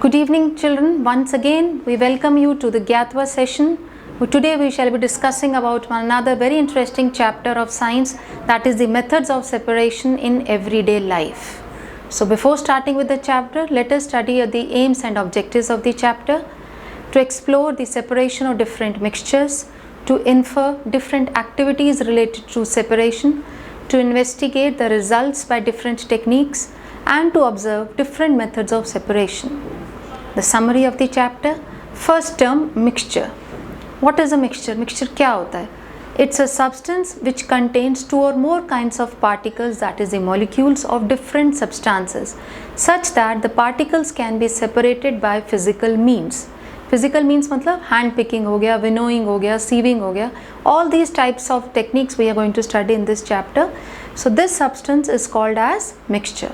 Good evening children, once again we welcome you to the Gyatva session. Today we shall be discussing about another very interesting chapter of science, that is the methods of separation in everyday life. So before starting with the chapter, let us study the aims and objectives of the chapter. To explore the separation of different mixtures, to infer different activities related to separation, to investigate the results by different techniques, and to observe different methods of separation. The summary of the chapter. First term, mixture. What is a mixture? Mixture क्या होता है? It's a substance which contains two or more kinds of particles, that is the molecules of different substances, such that the particles can be separated by physical means. Physical means मतलब hand picking हो गया, winnowing हो गया, sieving हो गया. All these types of techniques we are going to study in this chapter. So this substance is called as mixture.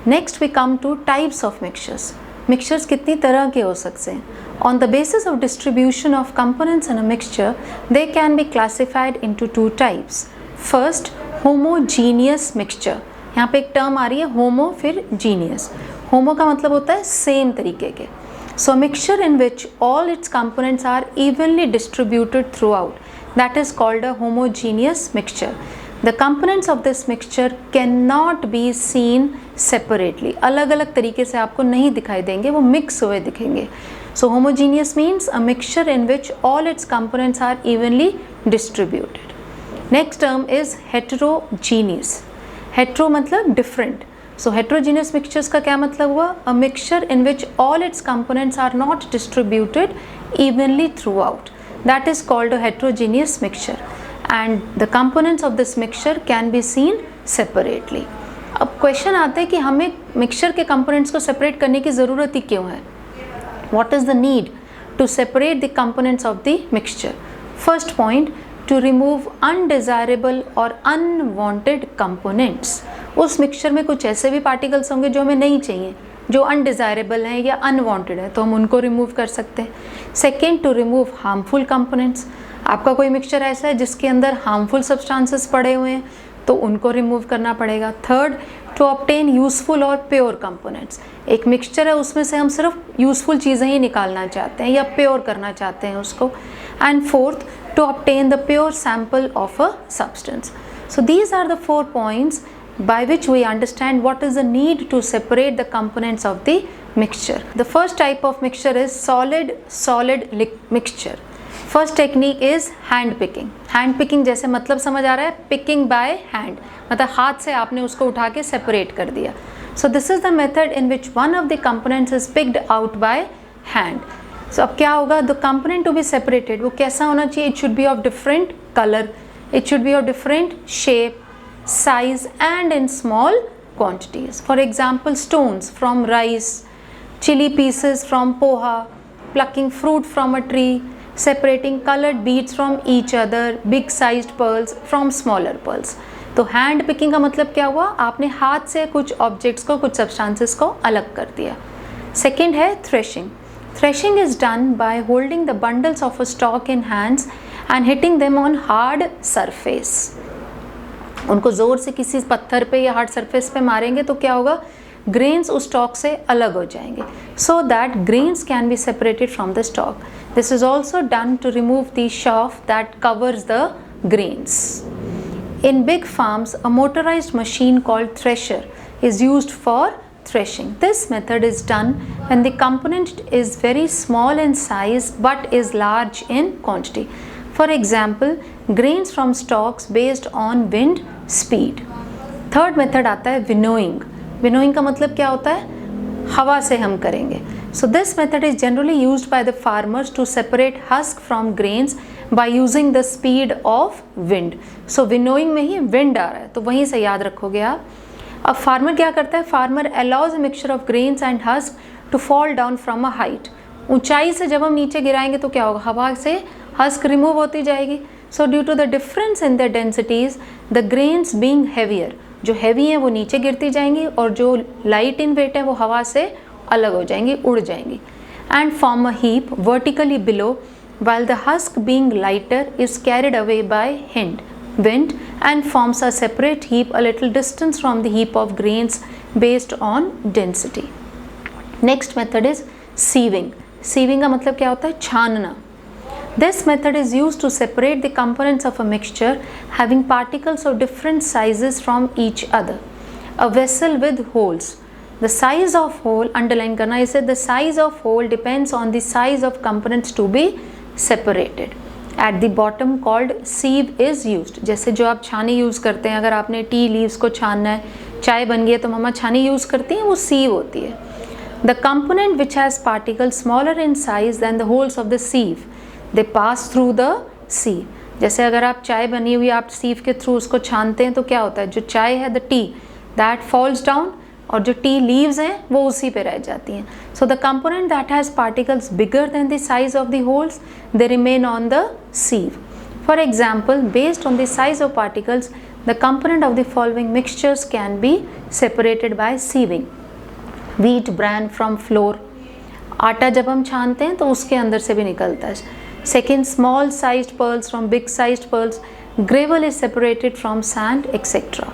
Next we come to types of mixtures. Mixtures कितनी तरह के हो सकते हैं? On the basis of distribution of components in a mixture, they can be classified into two types. First, homogeneous mixture. यहाँ पे एक term आ रही है homo फिर genius. Homo का मतलब होता है same तरीके के. So a mixture in which all its components are evenly distributed throughout, that is called a homogeneous mixture. The components of this mixture cannot be seen separately. अलग अलग तरीके से आपको नहीं दिखाई देंगे, वो मिक्स हुए दिखेंगे. So homogeneous means a mixture in which all its components are evenly distributed. Next term is heterogeneous. Hetero मतलब different. So heterogeneous mixtures का क्या मतलब हुआ? A mixture in which all its components are not distributed evenly throughout. That is called a heterogeneous mixture. And the components of this mixture can be seen separately. अब question आता है कि हमें mixture के कंपोनेंट्स को separate करने की ज़रूरत ही क्यों है? What is the need to separate the components of the mixture? First point, to remove undesirable और unwanted components. उस मिक्सचर में कुछ ऐसे भी पार्टिकल्स होंगे जो हमें नहीं चाहिए, जो अनडिज़ायरेबल हैं या अनवांटेड है, तो हम उनको रिमूव कर सकते हैं. Second, to remove harmful components. आपका कोई मिक्सचर ऐसा है जिसके अंदर हार्मफुल सब्सटेंसेस पड़े हुए हैं, तो उनको रिमूव करना पड़ेगा. थर्ड, टू ऑब्टेन यूज़फुल और प्योर कंपोनेंट्स. एक मिक्सचर है, उसमें से हम सिर्फ यूज़फुल चीज़ें ही निकालना चाहते हैं या प्योर करना चाहते हैं उसको. And fourth, to obtain the pure sample of a substance. So these are the 4 points by which we understand what is the need to separate the components of the mixture. The first type of mixture is solid mixture. First technique is hand picking. Hand picking जैसे मतलब समझ आ रहा है, picking by hand, मतलब हाथ से आपने उसको उठा के separate कर दिया. So this is the method in which one of the components is picked out by hand. So अब क्या होगा? The component to be separated वो कैसा होना चाहिए? It should be of different color, it should be of different shape, size and in small quantities. For example, stones from rice, chili pieces from poha, plucking fruit from a tree, separating colored beads from each other, big sized pearls from smaller pearls. तो hand picking का मतलब क्या हुआ? आपने हाथ से कुछ objects को, कुछ सब्सटेंसेस को अलग कर दिया. सेकेंड है threshing. Threshing is done by holding the bundles of a stalk in hands and hitting them on hard surface. उनको ज़ोर से किसी पत्थर पे या हार्ड सरफेस पे मारेंगे तो क्या होगा? ग्रेन्स उस स्टॉक से अलग हो जाएंगे, so that grains can be separated from the stalk. This is also done to remove the chaff that covers the grains. In big farms a motorized machine called thresher is used for threshing. This method is done when the component is very small in size but is large in quantity. For example, grains from stalks based on wind speed. Third method आता है winnowing. Winnowing का मतलब क्या होता है? हवा से हम करेंगे. So this method is generally used by the farmers to separate husk from grains by using the speed of wind. So winnowing में ही wind आ रहा है, तो वहीं से याद रखोगे आप. अब फार्मर क्या करता है? Farmer allows a mixture of grains and husk to fall down from a height. ऊंचाई से जब हम नीचे गिराएंगे तो क्या होगा? हवा से हस्क रिमूव होती जाएगी. So due to the difference in the densities, the grains being heavier, जो हैवी हैं वो नीचे गिरती जाएंगी और जो लाइट इन वेट है वो हवा से अलग हो जाएंगी, उड़ जाएंगी. And form a heap vertically below, while the husk being lighter is carried away by wind and forms a separate heap a little distance from the heap of grains based on density. Next method is sieving. Sieving का मतलब क्या होता है? छानना. This method is used to separate the components of a mixture having particles of different sizes from each other. A vessel with holes. The size of hole, underline करना इसे, the size of hole depends on the size of components to be separated. At the bottom called sieve is used. जैसे जो आप छानी use करते हैं, अगर आपने टी लीव्स को छानना है, चाय बन गई है तो मम्मा छानी यूज़ करती हैं, वो सीव होती है. The component which has particles smaller in size than the holes of the sieve, they pass through the sieve. जैसे अगर आप चाय बनी हुई आप सीव के थ्रू उसको छानते हैं तो क्या होता है? जो चाय है, the T, that falls down, और जो टी लीव्स हैं वो उसी पे रह जाती हैं. So the component that has particles bigger than the size of the holes, they remain on the sieve. For example, based on the size of particles, the component of the following mixtures can be separated by sieving. Wheat bran from flour. आटा जब हम छानते हैं तो उसके अंदर से भी निकलता है. Second, small sized pearls from big sized pearls. Gravel is separated from sand etcetera.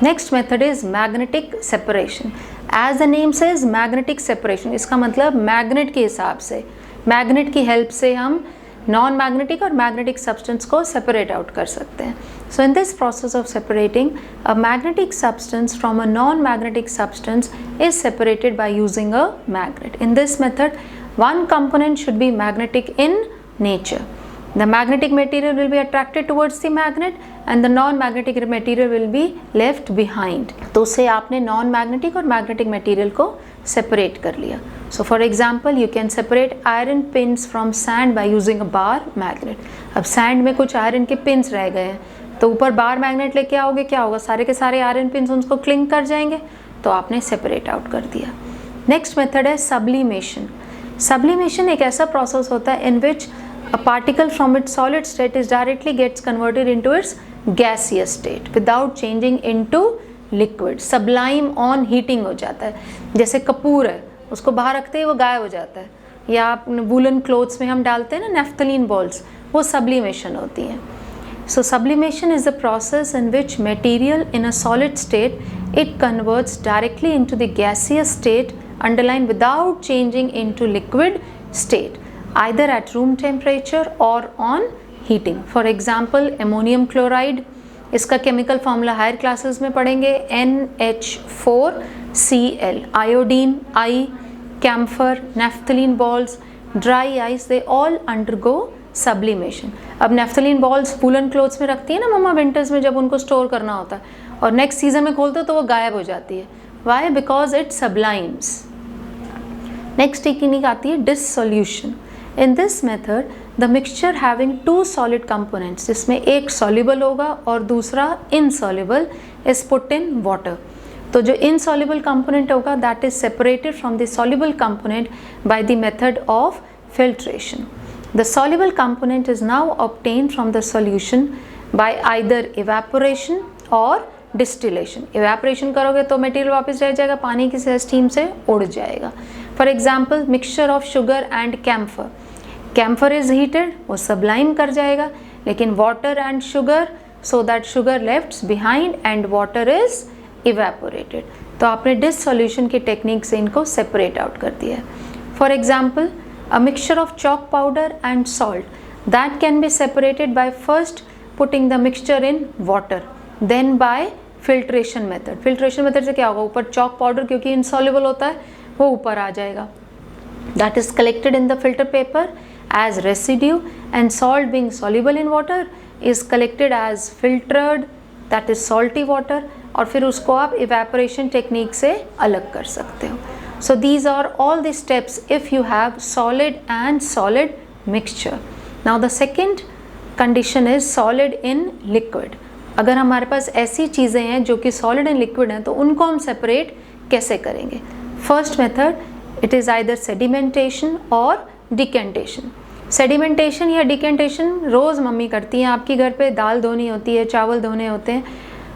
Next method is magnetic separation. As the name says, magnetic separation. इसका मतलब मैग्नेट के हिसाब से, मैग्नेट की हेल्प से हम नॉन मैग्नेटिक और मैग्नेटिक सब्सटेंस को सेपरेट आउट कर सकते हैं. So in this process of separating, a magnetic substance from a non-magnetic substance is separated by using a magnet. In this method, one component should be magnetic in nature. The magnetic material will be attracted towards the magnet and the non-magnetic material will be left behind. तो उससे आपने non-magnetic और magnetic material को separate कर लिया. So for example, you can separate iron pins from sand by using a bar magnet. अब sand में कुछ iron के pins रह गए हैं तो ऊपर बार मैग्नेट लेके आओगे, क्या होगा? सारे के सारे आयरन पिन्स उनको क्लिंग कर जाएंगे, तो आपने सेपरेट आउट कर दिया. नेक्स्ट मेथड है सब्लिमेशन. सब्लिमेशन एक ऐसा प्रोसेस होता है in which a particle from its solid state is directly gets converted into its gaseous state without changing into liquid. Sublime on heating हो जाता है. जैसे कपूर है, उसको बाहर रखते ही वो गायब हो जाता है. या आप वूलन क्लोथ्स में हम डालते हैं ना नेफ्थलीन बॉल्स, वो सब्लिमेशन होती हैं. So sublimation is the process in which material in a solid state, it converts directly into the gaseous state, underlined, without changing into liquid state, either at room temperature or on heating. For example, ammonium chloride, इसका chemical formula higher classes में पढ़ेंगे, NH4Cl. Iodine, I, camphor, naphthalene balls, dry ice, they all undergo sublimation. अब naphthalene balls woollen clothes में रखती है ना मम्मा winters में, जब उनको स्टोर करना होता है, और नेक्स्ट सीजन में खोलते हो तो वो गायब हो जाती है. Why? Because it sublimes. Next technique आती है dissolution. In this method the mixture having two solid components, जिसमें एक सॉल्युबल होगा और दूसरा insoluble, is put in water. तो जो इनसॉल्युबल कंपोनेंट होगा that is separated from the soluble component by the method of filtration. The soluble component is now obtained from the solution by either evaporation or distillation. Evaporation करोगे तो material वापस रह जाएगा, पानी की स्टीम से उड़ जाएगा. For example, mixture of sugar and camphor. Camphor is heated, वो sublime कर जाएगा, लेकिन water and sugar, so that sugar left behind and water is evaporated. तो आपने dissolution की टेक्निक से इनको separate out कर दिया है. For example, a mixture of chalk powder and salt that can be separated by first putting the mixture in water, then by filtration method. Filtration method से क्या होगा? ऊपर chalk powder क्योंकि insoluble होता है वो ऊपर आ जाएगा. That is collected in the filter paper as residue, and salt being soluble in water is collected as filtered, that is salty water, और फिर उसको आप evaporation technique से अलग कर सकते हो. So these are all the steps if you have solid and solid mixture. Now the second condition is solid in liquid. अगर हमारे पास ऐसी चीज़ें हैं जो कि solid and liquid हैं तो उनको हम separate कैसे करेंगे? First method, it is either sedimentation or decantation. Sedimentation या decantation रोज़ मम्मी करती हैं. आपकी घर पे दाल धोनी होती है, चावल धोने होते हैं.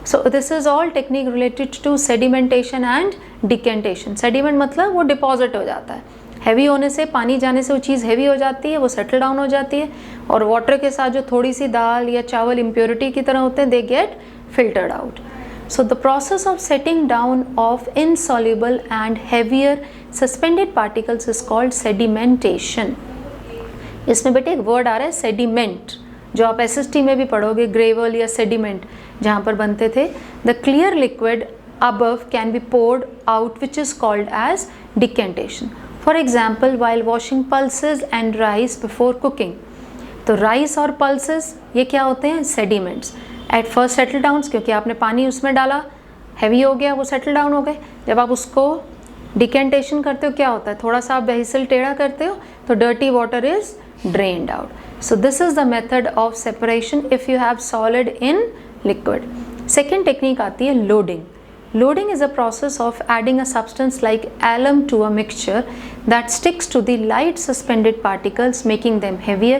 So this is all technique related to sedimentation and decantation. Sediment मतलब वो डिपॉजिट हो जाता है, हैवी होने से, पानी जाने से वो चीज़ हैवी हो जाती है, वो सेटल डाउन हो जाती है, और वाटर के साथ जो थोड़ी सी दाल या चावल इम्प्योरिटी की तरह होते हैं, they get filtered out. So the process of setting down of insoluble and heavier suspended particles is called sedimentation. इसमें बेटे एक वर्ड आ रहा है सेडिमेंट, जो आप SST में भी पढ़ोगे, ग्रेवल या सेडिमेंट जहाँ पर बनते थे. The clear liquid above can be poured out, which is called as decantation. For example, while washing pulses and rice before cooking. तो राइस और पल्सेस ये क्या होते हैं? Sediments. At first settle down, क्योंकि आपने पानी उसमें डाला, हैवी हो गया, वो सेटल डाउन हो गए. जब आप उसको डिकेंटेशन करते हो क्या होता है? थोड़ा सा आप बेहिसल टेढ़ा करते हो तो dirty water is drained out. So this is the method of separation if you have solid in liquid. Second technique आती है loading. Loading is a process of adding a substance like alum to a mixture that sticks to the light suspended particles, making them heavier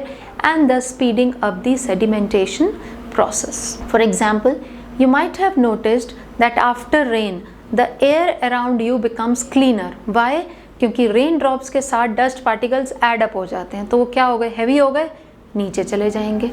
and thus speeding up the sedimentation process. For example, you might have noticed that after rain, the air around you becomes cleaner. Why? क्योंकि rain drops के साथ dust particles add up हो जाते हैं, तो वो क्या हो गए? हैवी हो गए, नीचे चले जाएंगे.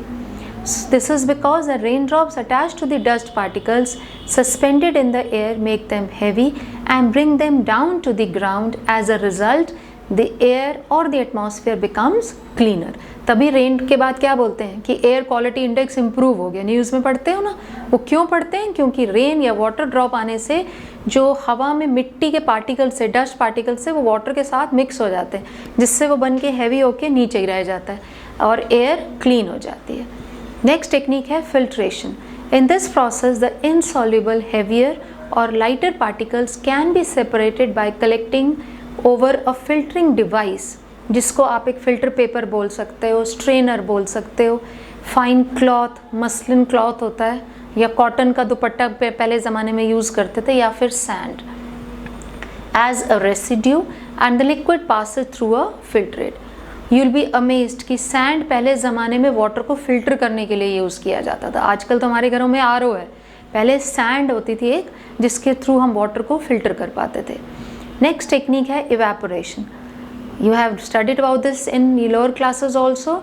This is because the raindrops attached to the dust particles suspended in the air make them heavy and bring them down to the ground. As a result, the air or the atmosphere becomes cleaner. तभी rain के बाद क्या बोलते हैं कि air quality index improve हो गया. News में पढ़ते हो ना, वो क्यों पढ़ते हैं? क्योंकि रेन या वाटर ड्रॉप आने से जो हवा में मिट्टी के पार्टिकल से, डस्ट पार्टिकल से, वो वाटर के साथ मिक्स हो जाते हैं, जिससे वो बन के हैवी होके नीचे रह जाता है और एयर क्लीन हो जाती है. नेक्स्ट टेक्निक है filtration. In this process the insoluble heavier और lighter particles can be separated by collecting over a filtering device, जिसको आप एक फिल्टर पेपर बोल सकते हो, स्ट्रेनर बोल सकते हो, फाइन क्लॉथ, मसलिन क्लॉथ होता है, या कॉटन का दुपट्टा पहले ज़माने में यूज़ करते थे, या फिर sand as a residue and the liquid passes through a filtrate. You will be amazed कि सैंड पहले ज़माने में वाटर को फिल्टर करने के लिए यूज़ किया जाता था. आजकल तो हमारे घरों में RO है, पहले सैंड होती थी एक, जिसके थ्रू हम वाटर को फिल्टर कर पाते थे. नेक्स्ट टेक्निक है evaporation. You have studied about this in lower classes also.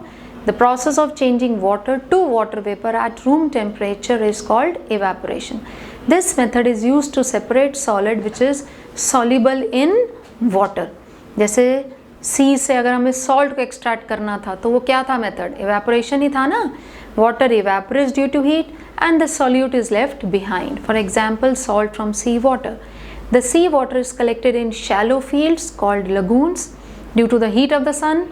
The process of changing water to water vapour at room temperature is called evaporation. This method is use to separate solid which is soluble in water. जैसे sea से अगर हमें salt को extract करना था तो वो क्या था मेथड? इवेपोरेशन ही था ना. Water evaporates due to heat and the solute is left behind. For example, salt from sea water. The sea water is collected in shallow fields called lagoons. Due to the heat of the sun,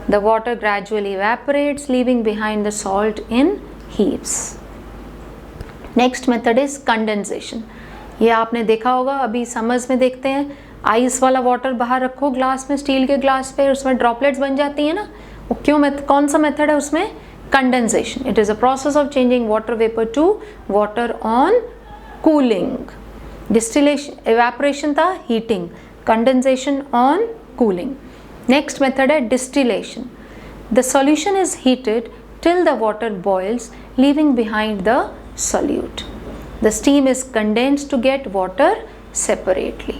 the water gradually evaporates, leaving behind the salt in heaps. Next method is condensation. ये आपने देखा होगा, अभी summers में देखते हैं, ice वाला water बाहर रखो ग्लास में, स्टील के ग्लास पे, उसमें ड्रॉपलेट्स बन जाती हैं ना. वो क्यों? कौन सा मेथड है उसमें? Condensation. It is a process of changing water vapour to water on cooling. Distillation, evaporation था heating, condensation on cooling. Next method है distillation. The solution is heated till the water boils, leaving behind the solute. The steam is condensed to get water separately.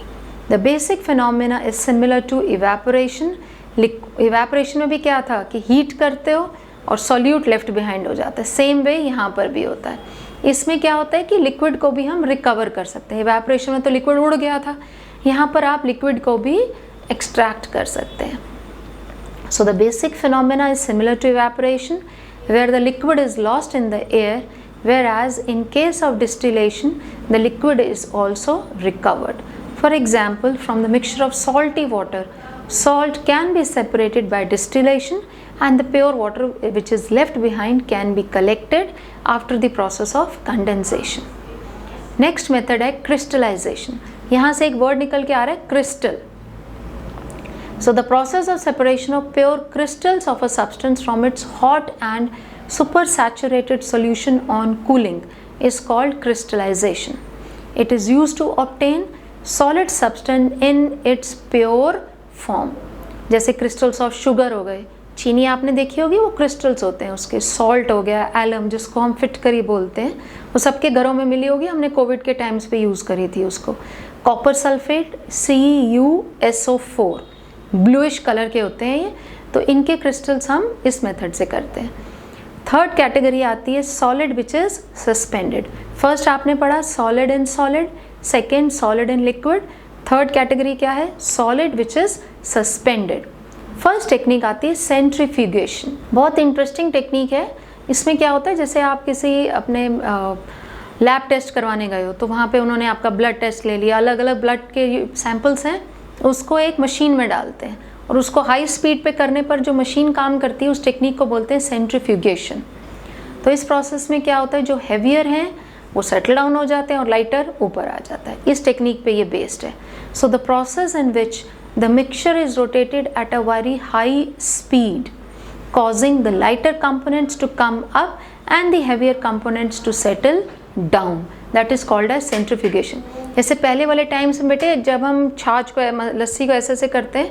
The basic phenomena is similar to evaporation. Evaporation में भी क्या था कि heat करते हो और solute left behind हो जाता है. सेम वे यहाँ पर भी होता है. इसमें क्या होता है कि लिक्विड को भी हम रिकवर कर सकते हैं. इवेपोरेशन में तो लिक्विड उड़ गया था, यहाँ पर आप लिक्विड को भी एक्सट्रैक्ट कर सकते हैं. So the basic phenomena is similar to evaporation, where the liquid is lost in the air, whereas in case of distillation, the liquid is also recovered. For example, from the mixture of salty water, salt can be separated by distillation, and the pure water which is left behind can be collected after the process of condensation. Next method है crystallization. यहाँ से एक word निकल के आ रहा है crystal. So the process of separation of pure crystals of a substance from its hot and supersaturated solution on cooling is called crystallization. It is used to obtain solid substance in its pure form. जैसे crystals of sugar हो गए, चीनी आपने देखी होगी, वो crystals होते हैं उसके. salt हो गया, alum जिसको हम फिटकरी बोलते हैं, वो सबके घरों में मिली होगी, हमने कोविड के टाइम्स पे यूज़ करी थी उसको. Copper sulphate CuSO4 bluish colour के होते हैं ये, तो इनके क्रिस्टल्स हम इस मेथड से करते हैं. थर्ड कैटेगरी आती है solid which is suspended. First आपने पढ़ा solid and solid, second solid and liquid, third category क्या है solid which is suspended. First technique आती है सेंट्रीफ्यूगेशन, बहुत इंटरेस्टिंग टेक्निक है। इसमें क्या होता है, जैसे आप किसी अपने लैब टेस्ट करवाने गए हो तो वहाँ पे उन्होंने आपका ब्लड टेस्ट ले लिया, अलग अलग ब्लड के सैंपल्स हैं, उसको एक मशीन में डालते हैं और उसको हाई स्पीड पे करने पर जो मशीन काम करती है उस टेक्निक को बोलते हैं सेंट्रीफ्यूगेशन। तो इस प्रोसेस में क्या होता है, जो हैवियर हैं वो सेटल डाउन हो जाते हैं और लाइटर ऊपर आ जाता है। इस टेक्निक पे ये बेस्ड है। So the process in which the mixture is rotated at a very high speed causing the lighter components to come up and the heavier components to settle down, that is called as centrifugation। जैसे पहले वाले times में बेटे जब हम छाछ को लस्सी को ऐसे ऐसे करते हैं,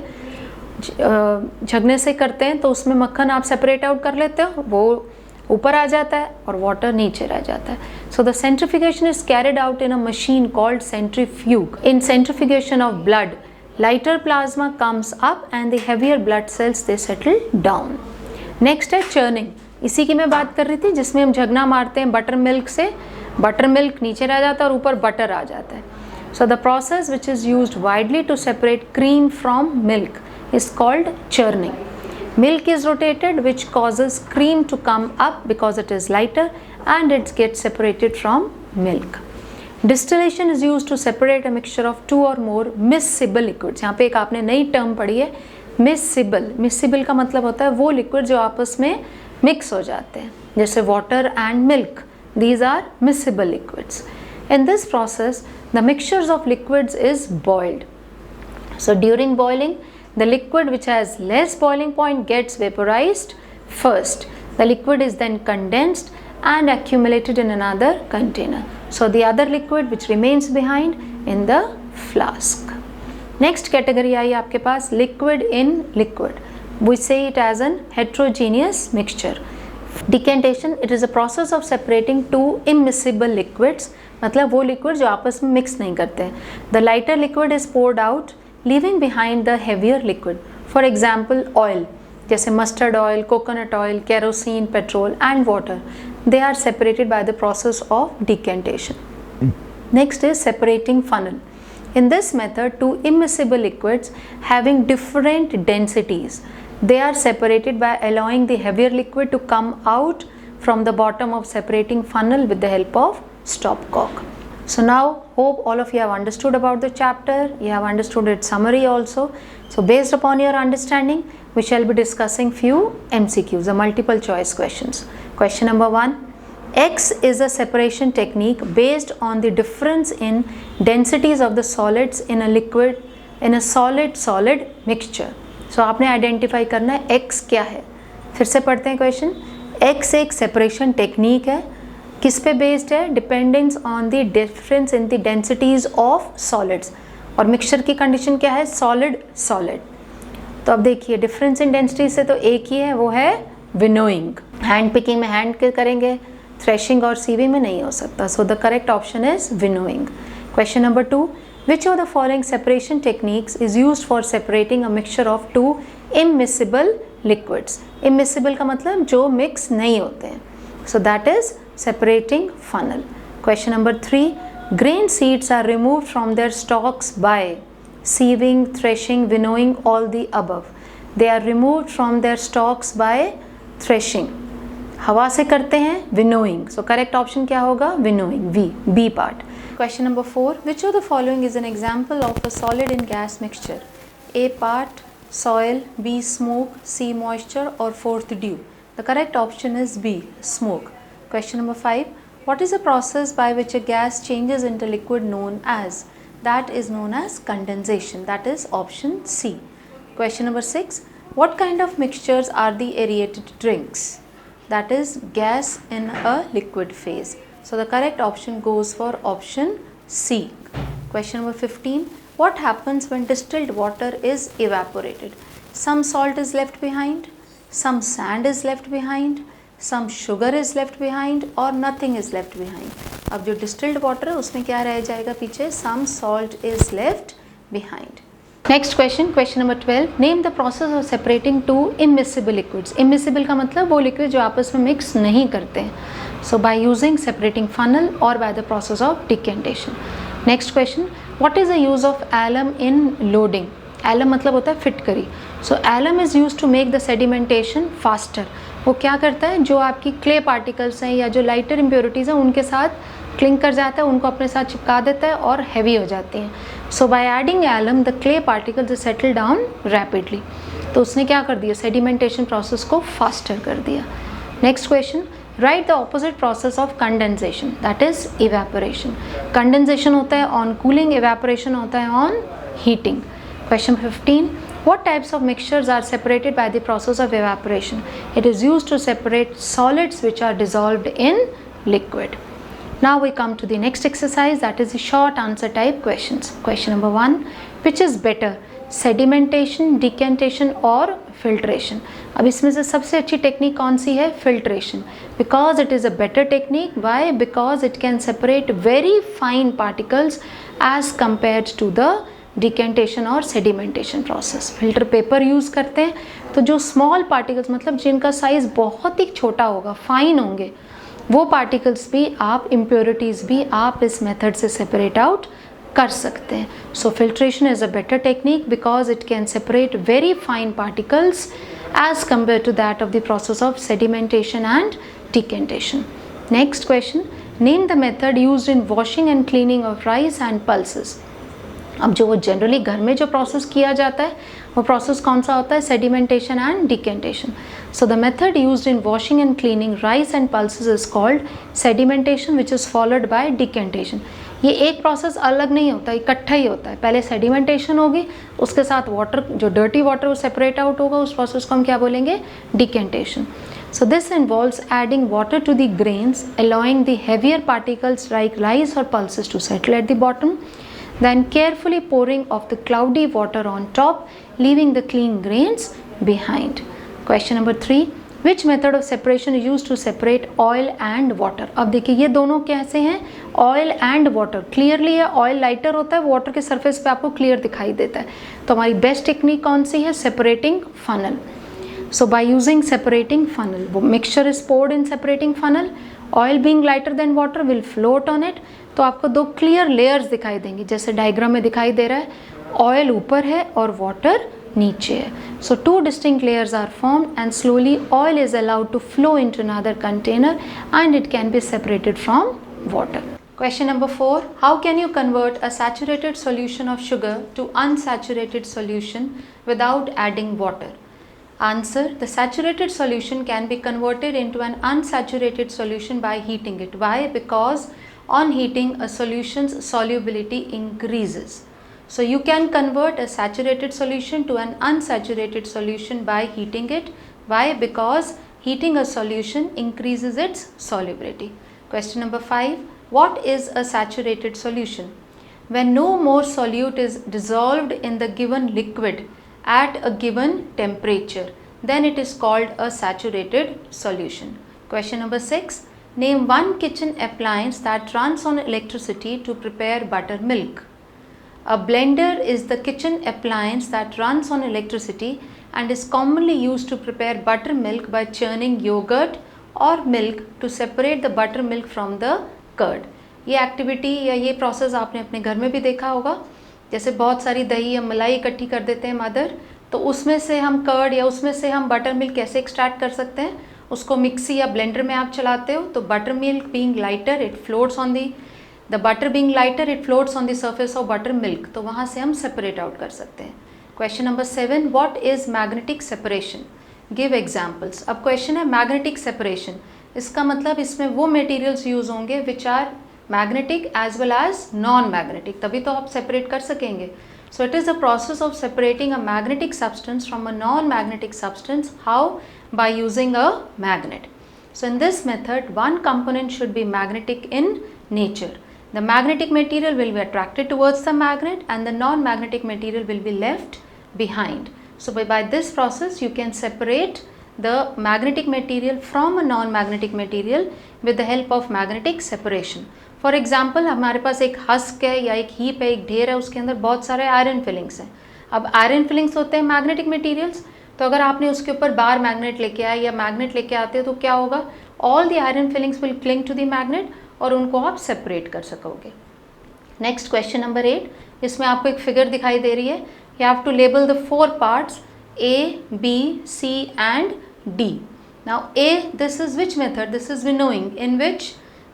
झगने से करते हैं, तो उसमें मक्खन आप सेपरेट आउट कर लेते हो, वो ऊपर आ जाता है और वाटर नीचे रह जाता है। So the centrifugation is carried out in a machine called centrifuge. In centrifugation of blood lighter plasma comes up and the heavier blood cells they settle down। Next है चर्निंग, इसी की मैं बात कर रही थी, जिसमें हम झगना मारते हैं बटर मिल्क से, बटर मिल्क नीचे रह जाता है और ऊपर बटर आ जाता है। So the process which is used widely to separate cream from milk is called churning. Milk is rotated which causes cream to come up because it is lighter and it gets separated from milk। Distillation is used to separate a mixture of two or more miscible liquids। यहाँ पे एक आपने नई term पढ़ी है मिससिबल। मिससिबल का मतलब होता है वो लिक्विड जो आपस में मिक्स हो जाते हैं, जैसे water and milk, these are miscible liquids. In this process the mixtures of liquids is boiled. So during boiling the liquid which has less boiling point gets vaporised first, the liquid is then condensed and accumulated in another container, so the other liquid which remains behind in the flask। next category आई आपके पास liquid in liquid, we say it as an heterogeneous mixture। decantation, it is a process of separating two immiscible liquids, मतलब वो liquid जो आपस में mix नहीं करते। the lighter liquid is poured out leaving behind the heavier liquid, for example oil, जैसे mustard oil, coconut oil, kerosene, petrol and water, they are separated by the process of decantation। next is separating funnel। in this method two immiscible liquids having different densities, they are separated by allowing the heavier liquid to come out from the bottom of separating funnel with the help of stopcock। so now hope all of you have understood about the chapter, you have understood its summary also। so based upon your understanding we shall be discussing few MCQs, the multiple choice questions। question number 1, X is a separation technique based on the difference in densities of the solids in a liquid, in a solid mixture। so आपने identify करना है X क्या है। फिर से पढ़ते हैं question. X एक सेपरेशन टेक्निक है, किस पे बेस्ड है, dependence on the difference in the densities of solids, और मिक्सचर की कंडीशन क्या है सॉलिड सॉलिड। तो अब देखिए डिफरेंस इन डेंसिटी से तो एक ही है, वो है विनोइंग। हैंड पिकिंग में हैंड करेंगे, थ्रेशिंग और सीविंग में नहीं हो सकता। सो the correct option is winnowing. Question number 2, which of the following separation techniques is used for separating a mixture of to immiscible liquids. Immiscible का मतलब जो मिक्स नहीं होते हैं, so that is separating funnel। question number 3, grain seeds are removed from their stalks by sieving, threshing, winnowing, all the above। they are removed from their stalks by threshing। हवा से करते हैं winnowing, so correct option क्या होगा winnowing, B part। question number 4, which of the following is an example of a solid and gas mixture? A part soil, B smoke, C moisture or fourth dew। the correct option is B smoke। question number 5, what is the process by which a gas changes into liquid known as? that is known as condensation, that is option C। question number 6, what kind of mixtures are the aerated drinks? that is gas in a liquid phase, so the correct option goes for option C। question number 15, what happens when distilled water is evaporated? some salt is left behind, some sand is left behind, some sugar is left behind or nothing is left behind। अब जो distilled water है उसमें क्या रह जाएगा पीछे, some salt is left behind। Next question, question number 12, name the process of separating to immiscible liquids. Immiscible का मतलब वो लिक्विड जो आपस में मिक्स नहीं करते हैं। So by using separating funnel और by the process of decantation. Next question, what is the use of alum in loading. Alum मतलब होता है फिटकरी। So alum is use to make the sedimentation faster. वो क्या करता है, जो आपकी क्ले पार्टिकल्स हैं या जो लाइटर इम्प्योरिटीज़ हैं उनके साथ क्लिंग कर जाता है, उनको अपने साथ चिपका देता है और हैवी हो जाती हैं। So by adding alum the clay particles settle down rapidly. तो उसने क्या कर दिया, सेडिमेंटेशन प्रोसेस को फास्टर कर दिया। Next question, right the opposite process of condensation, that is evaporation. Condensation होता है ऑन कूलिंग, इवेपोरेशन होता है on heating. Question 15, what types of mixtures are separated by the process of evaporation? It is used to separate solids which are dissolved in liquid. Now we come to the next exercise, that is the short answer type questions. Question number 1, which is better, sedimentation, decantation or filtration? अब इसमें से सबसे अच्छी technique कौन सी है, filtration, because it is a better technique. Why? Because it can separate very fine particles as compared to the decantation और sedimentation process. Filter paper use करते हैं तो जो स्मॉल पार्टिकल्स मतलब जिनका साइज़ बहुत ही छोटा होगा, फाइन होंगे, वो पार्टिकल्स भी आप, इम्प्योरिटीज़ भी आप इस मेथड से सेपरेट आउट कर सकते हैं। So filtration is a better technique because it can separate very fine particles as compare to that of the process of sedimentation and decantation. Next question, name the method used in washing and cleaning of rice and pulses. अब जो वो generally घर में जो process किया जाता है वो प्रोसेस कौन सा होता है, sedimentation and decantation. So the method used in washing and cleaning rice and pulses is called sedimentation which is followed by decantation. ये एक प्रोसेस अलग नहीं होता, इकट्ठा ही होता है। पहले सेडिमेंटेशन होगी, उसके साथ वाटर, जो डर्टी वाटर वो सेपरेट आउट होगा, उस प्रोसेस को हम क्या बोलेंगे, decantation. So this involves adding water to the grains, allowing the heavier particles like rice or pulses to settle at the bottom, then carefully pouring of the cloudy water on top, leaving the clean grains behind. Question number 3, which method of separation is used to separate oil and water? अब देखिए ये दोनों कैसे हैं, oil and water. Clearly है, oil lighter होता है, water के सरफेस पे आपको क्लियर दिखाई देता है। तो हमारी बेस्ट टेक्निक कौन सी है, separating funnel. So by using separating funnel, mixture is poured in separating funnel, oil being lighter than water will float on it। तो आपको दो क्लियर लेयर्स दिखाई देंगी, जैसे डायग्राम में दिखाई दे रहा है, ऑयल ऊपर है और वाटर नीचे है। So two distinct layers are formed and slowly oil is allowed to flow into another container and it can be separated from water. Question number 4, how can you convert a saturated solution of sugar to unsaturated solution without adding water? Answer, the saturated solution can be converted into an unsaturated solution by heating it. Why? Because on heating a solution's solubility increases. So you can convert a saturated solution to an unsaturated solution by heating it. Why? Because heating a solution increases its solubility. Question number 5, what is a saturated solution? When no more solute is dissolved in the given liquid at a given temperature, then it is called a saturated solution. Question number 6, name one kitchen appliance that runs on electricity to prepare buttermilk. A blender is the kitchen appliance that runs on electricity and is commonly used to prepare buttermilk by churning yogurt or milk to separate the buttermilk from the curd. ये activity या ये process आपने अपने घर में भी देखा होगा, जैसे बहुत सारी दही या मलाई इकट्ठी कर देते हैं मदर, तो उसमें से हम कर्ड या उसमें से हम बटर मिल्क कैसे एक्सट्रैक्ट कर सकते हैं, उसको मिक्सी या ब्लेंडर में आप चलाते हो तो buttermilk being lighter it floats on the butter being lighter it floats on the surface of buttermilk, तो वहाँ से हम सेपरेट आउट कर सकते हैं। Question number 7, what is magnetic separation, give examples. अब क्वेश्चन है मैग्नेटिक सेपरेशन, इसका मतलब इसमें वो मटेरियल्स यूज़ होंगे which are magnetic as well as non magnetic, तभी तो आप सेपरेट कर सकेंगे। So it is the process of separating a magnetic substance from a non-magnetic substance. How? By using a magnet. So in this method, one component should be magnetic in nature. The magnetic material will be attracted towards the magnet and the non-magnetic material will be left behind. So by this process, you can separate the magnetic material from a non-magnetic material with the help of magnetic separation. For example हमारे पास एक husk है या एक heap है, एक ढेर है, उसके अंदर बहुत सारे आयरन फिलिंग्स हैं। अब आयरन फिलिंग्स होते हैं मैग्नेटिक मटेरियल्स, तो अगर आपने उसके ऊपर बार मैग्नेट लेके आए या मैग्नेट लेके आते हो तो क्या होगा, all the iron filings will cling to the magnet और उनको आप सेपरेट कर सकोगे। नेक्स्ट क्वेश्चन नंबर 8, इसमें आपको एक फिगर दिखाई दे रही है, you have to label the 4 parts A, B, C and D. Now A, this is which method? This is winnowing, in which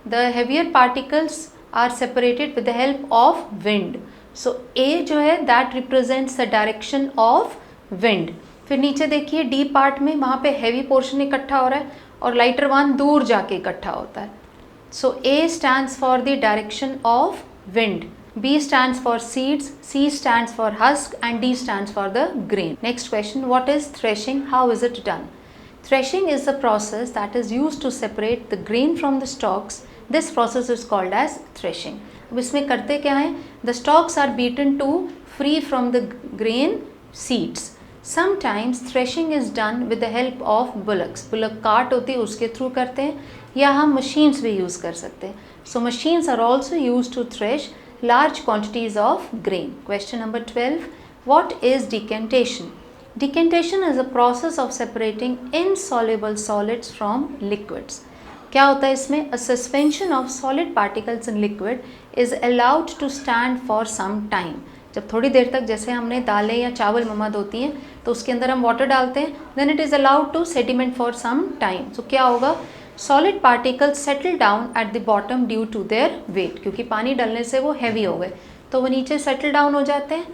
the heavier particles are separated with the help of wind. So A जो है that represents the direction of wind. फिर नीचे देखिए D part में वहाँ पे heavy portion इकट्ठा हो रहा है और lighter one दूर जाके इकट्ठा होता है। So A stands for the direction of wind. B stands for seeds, C stands for husk and D stands for the grain. Next question, what is threshing? How is it done? Threshing is the process that is used to separate the grain from the stalks. This process is called as threshing. अब इसमें करते क्या हैं? The stalks are beaten to free from the grain seeds. Sometimes threshing is done with the help of bullocks. Bullock cart होती है उसके through करते हैं या हम machines भी use कर सकते हैं. So machines are also used to thresh large quantities of grain. Question number 12, what is decantation? Decantation is a process of separating insoluble solids from liquids. क्या होता है इसमें? A suspension of solid particles in liquid is allowed to stand for some time. जब थोड़ी देर तक, जैसे हमने दालें या चावल ममद होती हैं तो उसके अंदर हम वाटर डालते हैं, then it is allowed to sediment for some time. So क्या होगा, solid particles settle down at the bottom due to their weight, क्योंकि पानी डलने से वो हैवी हो गए तो वो नीचे सेटल डाउन हो जाते हैं.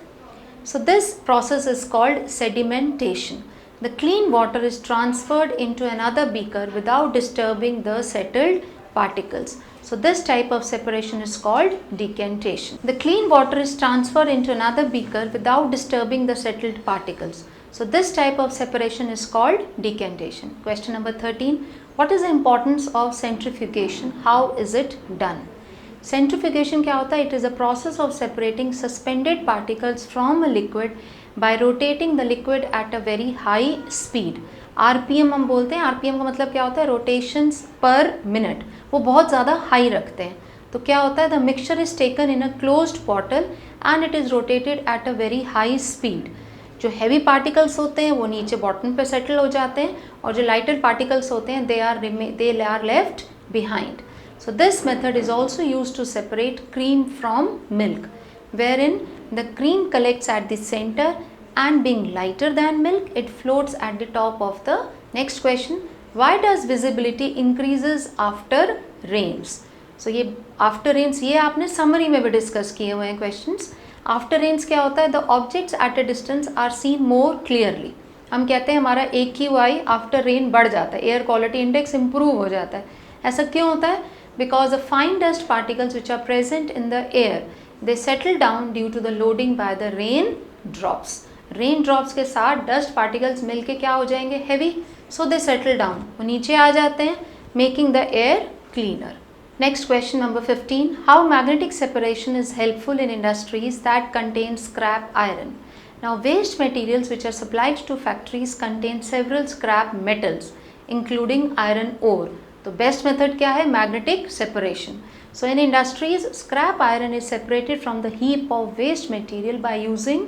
So this process is called sedimentation. The clean water is transferred into another beaker without disturbing the settled particles. So this type of separation is called decantation. The clean water is transferred into another beaker without disturbing the settled particles. So this type of separation is called decantation. Question number 13. What is the importance of centrifugation? How is it done? Centrifugation क्या होता है? It is a process of separating suspended particles from a liquid by rotating the liquid at a very high speed. RPM हम बोलते हैं. RPM का मतलब क्या होता है? रोटेशंस पर मिनट. वो बहुत ज़्यादा हाई रखते हैं. तो क्या होता है? The mixture is taken in a closed bottle and it is rotated at a very high speed. जो हैवी पार्टिकल्स होते हैं वो नीचे बॉटम पे सेटल हो जाते हैं और जो लाइटर पार्टिकल्स होते हैं they are left behind. So this method is also used to separate cream from milk, wherein the cream collects at the center and being lighter than milk, it floats at the top of the. Next question, why does visibility increases after rains? So ये after rains ये आपने summary में भी discuss किए हुए हैं questions. After rains क्या होता है? The objects at a distance are seen more clearly. हम कहते हैं हमारा AQI after rain बढ़ जाता है, air quality index improve हो जाता है. ऐसा क्यों होता है? Because the fine dust particles which are present in the air, they settle down due to the loading by the rain drops. Rain drops के साथ dust particles मिलके क्या हो जाएंगे? Heavy. So they settle down. वो नीचे आ जाते हैं, making the air cleaner. Next question number 15. How magnetic separation is helpful in industries that contain scrap iron? Now waste materials which are supplied to factories contain several scrap metals, including iron ore. तो best method क्या है? Magnetic separation. So in industries scrap iron is separated from the heap of waste material by using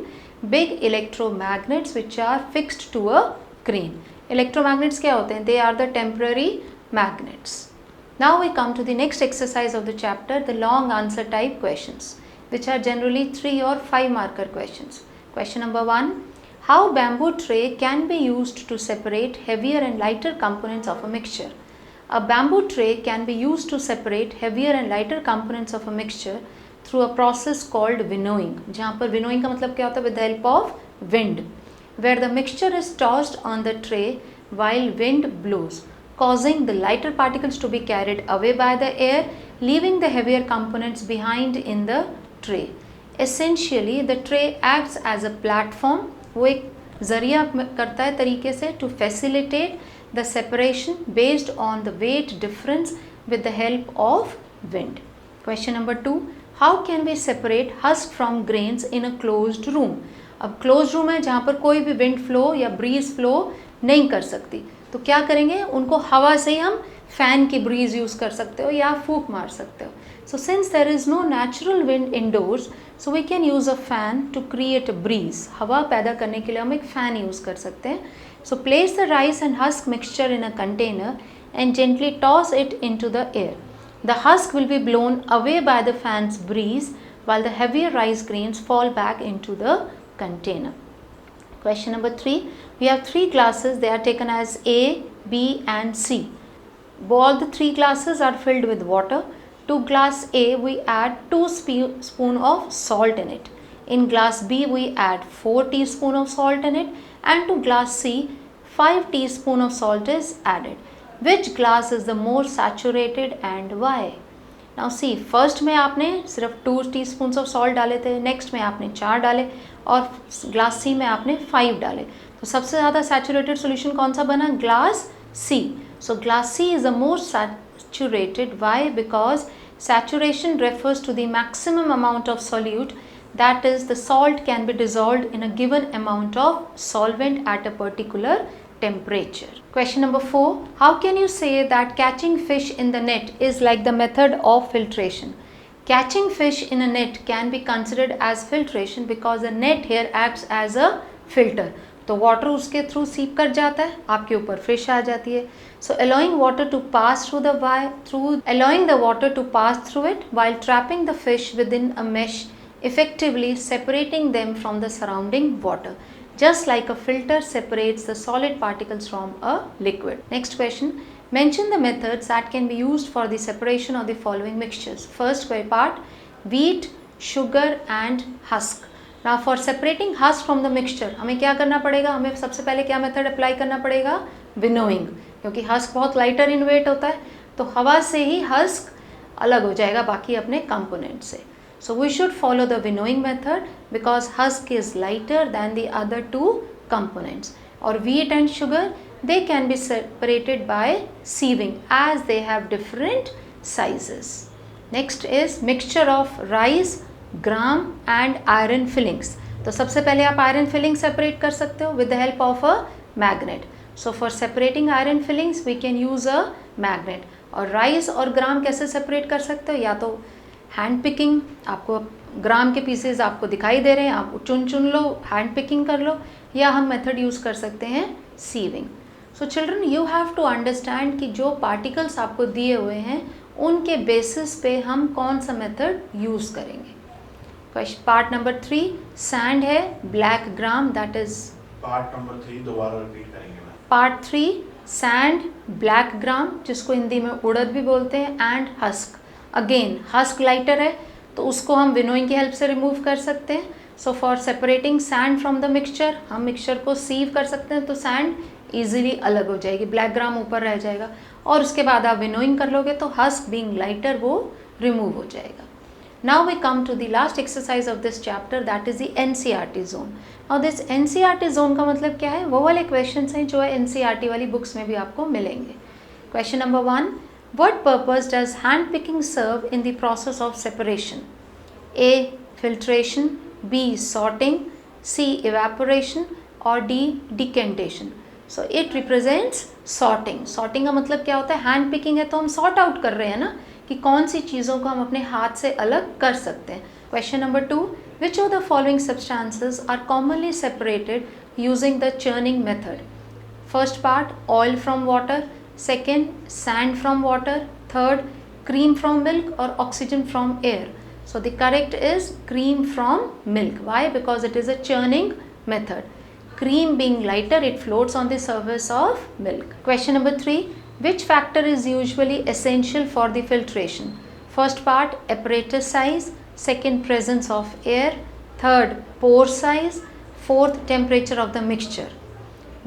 big electromagnets which are fixed to a crane. Electromagnets क्या होते हैं? They are the temporary magnets. Now we come to the next exercise of the chapter, the long answer type questions which are generally 3 or 5 marker questions. Question number 1. How bamboo tray can be used to separate heavier and lighter components of a mixture? A bamboo tray can be used to separate heavier and lighter components of a mixture through a process called winnowing. जहाँ पर winnowing का मतलब क्या होता है? With the help of wind, where the mixture is tossed on the tray while wind blows, causing the lighter particles to be carried away by the air, leaving the heavier components behind in the tray. Essentially, the tray acts as a platform. वो एक जरिया करता है तरीके से to facilitate the separation based on the weight difference with the help of wind. Question number 2. How can we separate husk from grains in a closed room? अब closed room है जहाँ पर कोई भी wind flow या breeze flow नहीं कर सकती, तो क्या करेंगे? उनको हवा से ही हम fan की breeze use कर सकते हो या फूंक मार सकते हो. So since there is no natural wind indoors, so we can use a fan to create a breeze. हवा पैदा करने के लिए हम एक fan use कर सकते हैं. So place the rice and husk mixture in a container and gently toss it into the air. The husk will be blown away by the fan's breeze while the heavier rice grains fall back into the container. Question number 3. We have 3 glasses. They are taken as A, B and C. All the 3 glasses are filled with water. To glass A we add 2 teaspoons of salt in it. In glass B we add 4 teaspoons of salt in it, and to glass C 5 teaspoons of salt is added. Which glass is the more saturated and why? Now see, first में आपने सिर्फ 2 teaspoons of salt डाले थे, next में आपने 4 डाले और glass C में आपने 5 डाले. तो सबसे ज़्यादा saturated solution कौन सा बना? Glass C. So glass C is the more saturated. Why? Because saturation refers to the maximum amount of solute, that is the salt can be dissolved in a given amount of solvent at a particular temperature. Question number 4. How can you say that catching fish in the net is like the method of filtration? Catching fish in a net can be considered as filtration because the net here acts as a filter. तो water उसके through सीप कर जाता है, आपके ऊपर fish आ जाती है. So allowing the water to pass through it while trapping the fish within a mesh, effectively separating them from the surrounding water, just like a filter separates the solid particles from a liquid. Next question. Mention the methods that can be used for the separation of the following mixtures. First part, wheat, sugar and husk. Now for separating husk from the mixture, हमें क्या करना पड़ेगा? हमें सबसे पहले क्या method apply करना पड़ेगा? विनोइंग, क्योंकि हस्क बहुत लाइटर इन वेट होता है, तो हवा से ही हस्क अलग हो जाएगा बाकी अपने कंपोनेंट से. So we should follow the winnowing method because husk is lighter than the other 2 components. Or wheat and sugar, they can be separated by sieving as they have different sizes. Next is mixture of rice, gram and iron fillings. तो सबसे पहले आप iron filling separate कर सकते हो with the help of a magnet. So for separating iron fillings we can use a magnet. और rice और ग्राम कैसे सेपरेट कर सकते हो? या तो हैंड पिकिंग, आपको ग्राम के पीसेस आपको दिखाई दे रहे हैं, आप चुन लो, हैंड पिकिंग कर लो, या हम मेथड यूज़ कर सकते हैं sieving. So children you have to understand कि जो पार्टिकल्स आपको दिए हुए हैं उनके बेसिस पे हम कौन सा मेथड यूज़ करेंगे. क्वेश्चन पार्ट नंबर 3 सैंड है, black gram, that is part number 3 दोबारा रिपीट करेंगे. पार्ट 3 सैंड, ब्लैक ग्राम जिसको हिंदी में उड़द भी बोलते हैं, and husk. Again husk lighter है तो उसको हम विनोइंग की हेल्प से रिमूव कर सकते हैं. So for separating sand from the mixture, हम मिक्सचर को सीव कर सकते हैं तो सैंड ईजिली अलग हो जाएगी, ब्लैक ग्राम ऊपर रह जाएगा, और उसके बाद आप विनोइंग कर लोगे तो हस्क बीइंग लाइटर वो रिमूव हो जाएगा. Now we come to the last exercise of this chapter, that is the NCERT zone. Now this NCERT zone का मतलब क्या है? वो वाले questions हैं जो है NCERT वाली books में भी आपको मिलेंगे. Question number 1. What purpose does hand picking serve in the process of separation? A. Filtration, B. Sorting, C. Evaporation or D. Decantation. So it represents sorting. Sorting का मतलब क्या होता है? hand picking है तो हम sort out कर रहे हैं ना कि कौन सी चीज़ों को हम अपने हाथ से अलग कर सकते हैं. Question number 2. Which of the following substances are commonly separated using the churning method? First part oil from water, second sand from water, third cream from milk और oxygen from air. So the correct is cream from milk. Why? Because it is a churning method. Cream being lighter, it floats on the surface of milk. Question number 3. Which factor is usually essential for the filtration? First part apparatus size, second presence of air, third pore size, fourth temperature of the mixture.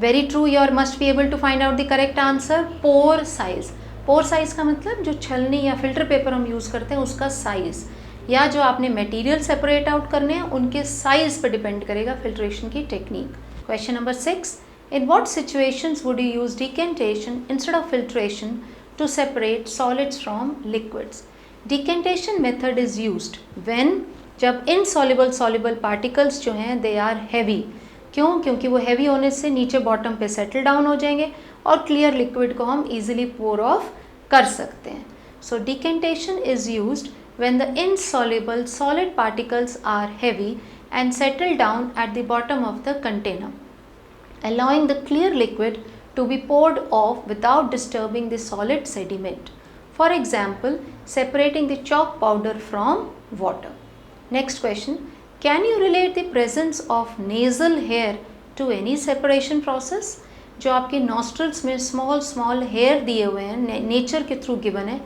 Very true, you must be able to find out the correct answer. Pore size. Pore size का मतलब जो छलनी या filter paper हम use करते हैं उसका size, या जो आपने मटेरियल सेपरेट आउट करने हैं उनके साइज़ पर डिपेंड करेगा फिल्ट्रेशन की technique. Question number 6. In what situations would you use decantation instead of filtration to separate solids from liquids? Decantation method is used when जब insoluble soluble particles जो हैं they are heavy. क्यों? क्योंकि वो heavy होने से नीचे bottom पे settle down हो जाएंगे और clear liquid को हम easily pour off कर सकते हैं. So decantation is used when the insoluble solid particles are heavy and settle down at the bottom of the container, allowing the clear liquid to be poured off without disturbing the solid sediment. For example, separating the chalk powder from water. Next question, can you relate the presence of nasal hair to any separation process? जो आपके nostrils में small hair दिए हुए हैं, nature के through given है,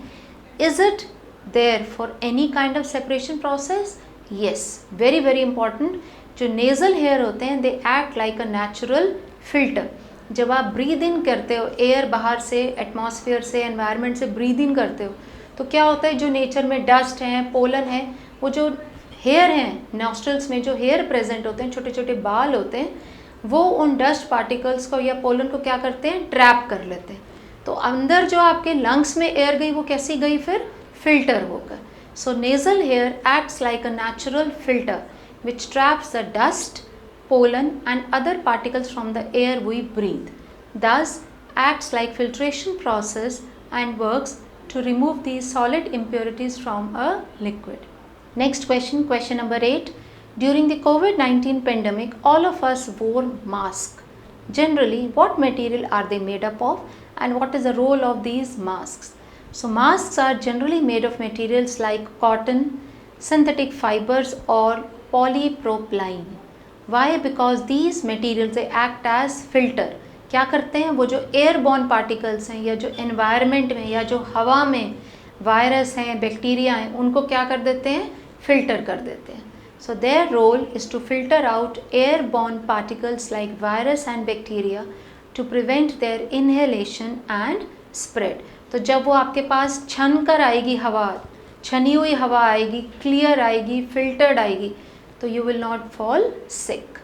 is it there for any kind of separation process? Yes, very important. जो nasal hair होते हैं, they act like a natural filter. जब आप ब्रीद इन करते हो, एयर बाहर से एटमॉस्फेयर से एनवायरनमेंट से ब्रीद इन करते हो, तो क्या होता है, जो नेचर में डस्ट हैं, पोलन है, वो जो हेयर हैं नॉस्ट्रल्स में, जो हेयर प्रेजेंट होते हैं, छोटे छोटे बाल होते हैं, वो उन डस्ट पार्टिकल्स को या पोलन को क्या करते हैं, ट्रैप कर लेते हैं. तो अंदर जो आपके लंग्स में एयर गई वो कैसी गई, फिर फिल्टर होकर. So nasal hair acts like a natural filter which traps the dust, pollen and other particles from the air we breathe. Thus acts like filtration process and works to remove these solid impurities from a liquid. Next question, question number 8. During the COVID-19 pandemic, all of us wore masks. Generally, what material are they made up of and what is the role of these masks? So masks are generally made of materials like cotton, synthetic fibers or polypropylene. Why? Because these materials they act as filter. क्या करते हैं, वो जो airborne particles हैं या जो environment में या जो हवा में वायरस हैं, बैक्टीरिया हैं, उनको क्या कर देते हैं, फिल्टर कर देते हैं. So their role is to filter out airborne particles like virus and bacteria to prevent their inhalation and spread. तो जब वो आपके पास छन कर आएगी हवा, छनी हुई हवा आएगी, क्लियर आएगी, फिल्टर्ड आएगी, so you will not fall sick.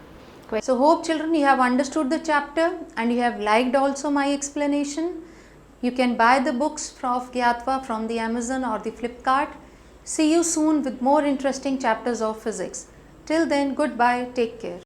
So hope children you have understood the chapter and you have liked also my explanation. You can buy the books of Gyatva from the Amazon or the Flipkart. See you soon with more interesting chapters of physics. Till then, goodbye, take care.